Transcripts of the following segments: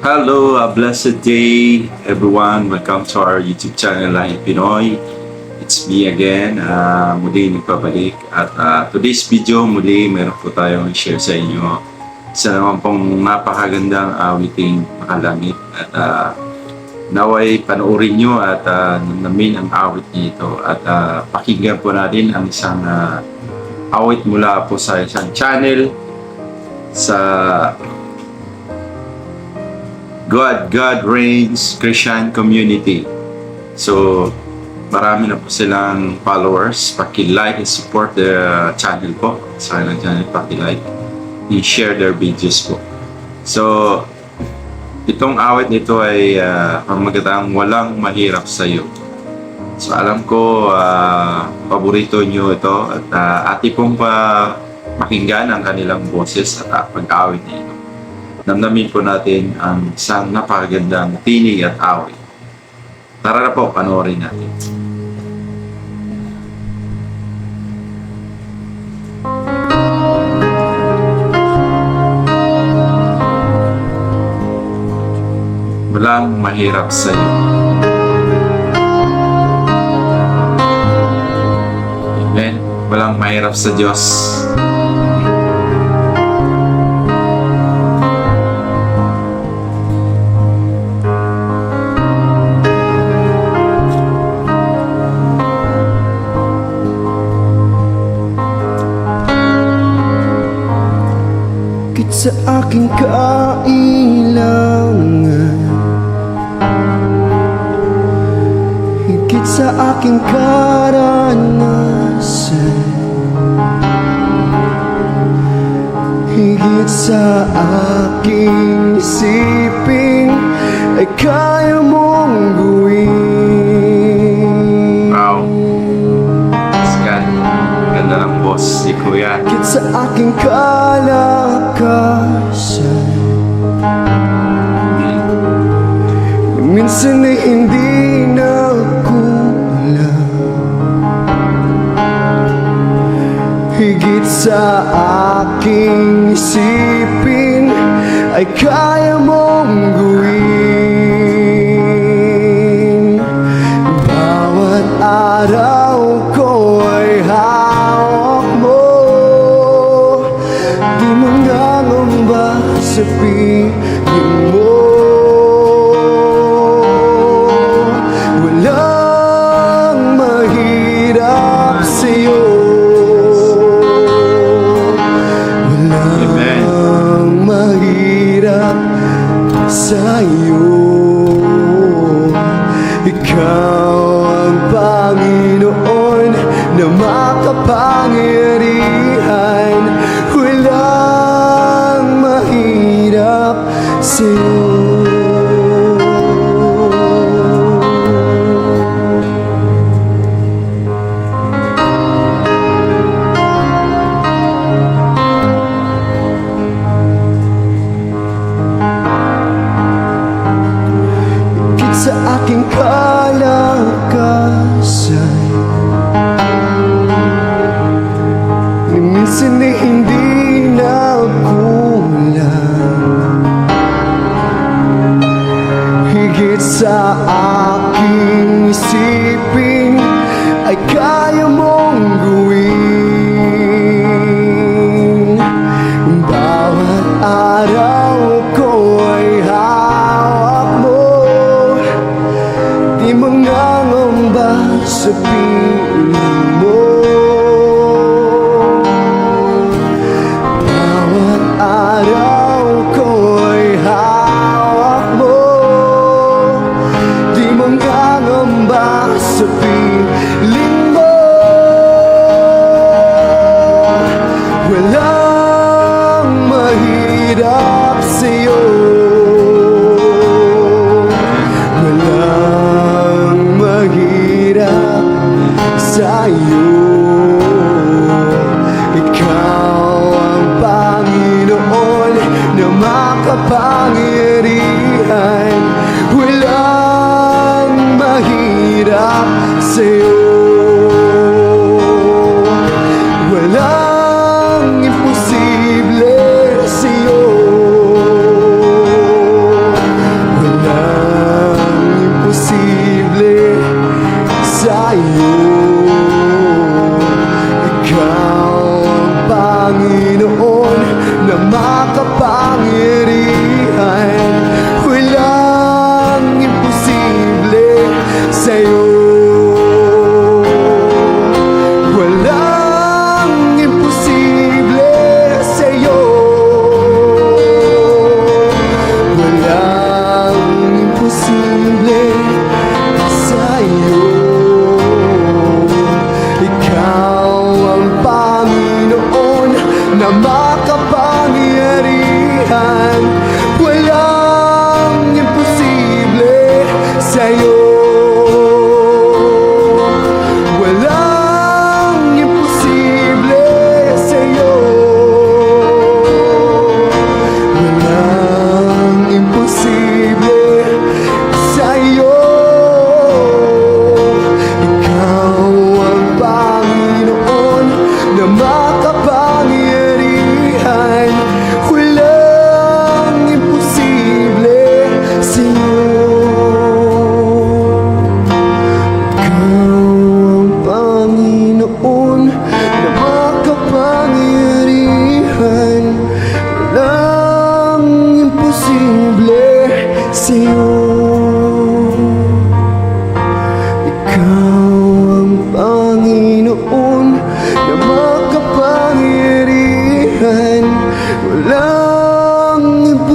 Hello, a blessed day, everyone. Welcome to our YouTube channel, Lahi Pinoy. It's me again, muli nagpabalik. At today's video, muli meron po tayong share sa inyo. Isa naman pong napakagandang awiting makalangit. At naway panoorin nyo at namin ang awit nito. At pakinggan po natin ang isang awit mula po sa isang channel sa God Reigns Christian Community. So, marami na po silang followers. Paki-like and support the channel po. Sa kanilang channel, paki-like and share their videos po. So, itong awit nito ay pamagatang walang mahirap sa iyo. So, alam ko paborito nyo ito at ati pong pakinggan ang kanilang boses at pag-awit nito. Namnamin po natin ang isang napakagandang tinig at awit. Tara na po, panoorin natin. Walang mahirap sa iyo. Amen. Walang mahirap sa Diyos. Sa aking kailangan, higit sa aking karanasan, higit sa aking isipin, ay kaya mong gawin. Wow. Scan. Ganda ng boss si Kuya. Higit sa aking kalakasan, minsan ay hindi na kulang. Higit sa aking isipin, ay kaya mong gawin. Bawat araw ko ay hawak mo, di mo nangamba sa piling mo. Walang mahirap sa'yo. Walang mahirap sa'yo. Ikaw ang Panginoon na makapangyarihan. Walang mahirap sa'yo. Higit sa aking kalakasan, minsan ay hindi na kulang. Higit sa aking isipin, ay kaya mong gawin. Bawat araw ko ay hawak mo, di mangangamba sa piling mo. Bawat araw ko ay hawak mo, di mangangamba sa piling mo. Walang mahirap sa'yo. Walang mahirap sa'yo. Ikaw ang Panginoon na makapangyarihan. Walang mahirap sa'yo. Walang imposible sa'yo.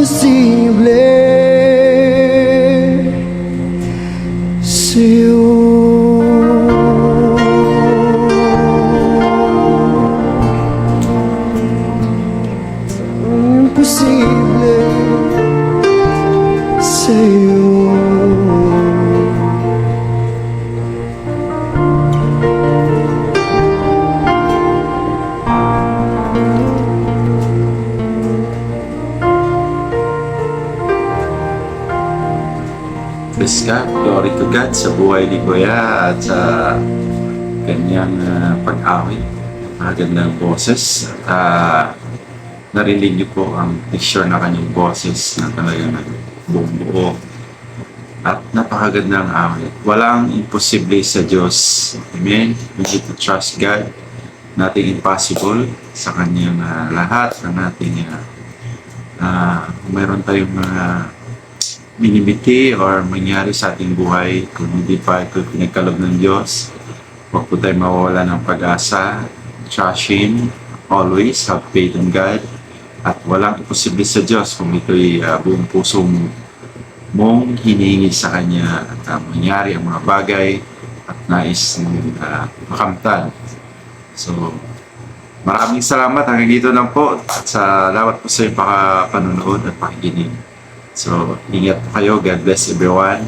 imposible sa'yo. Imposible sa'yo. Praise God, glory to God sa buhay ni Kuya at sa kanyang pag-awit. Magandang boses. Narinig niyo po ang picture na kanyang boses na talagang buong buo. At napakagandang awit. Walang imposible sa Diyos. Amen. We need to trust God. Nothing impossible sa kanyang lahat ng ating mayroon tayong mga minimiti or mangyari sa ating buhay kung hindi pa ito pinagkalob ng Diyos. Huwag po tayo mawawala ng pag-asa. Trust Him. Always have faith in God. At walang imposible sa Diyos kung ito'y buong puso mong hinihingi sa Kanya at mangyari ang mga bagay at nais makamtan. So, maraming salamat. Hanggang dito lang po. At salamat po sa iyong panonood at pakikinig. So, ingat po kayo. God bless everyone.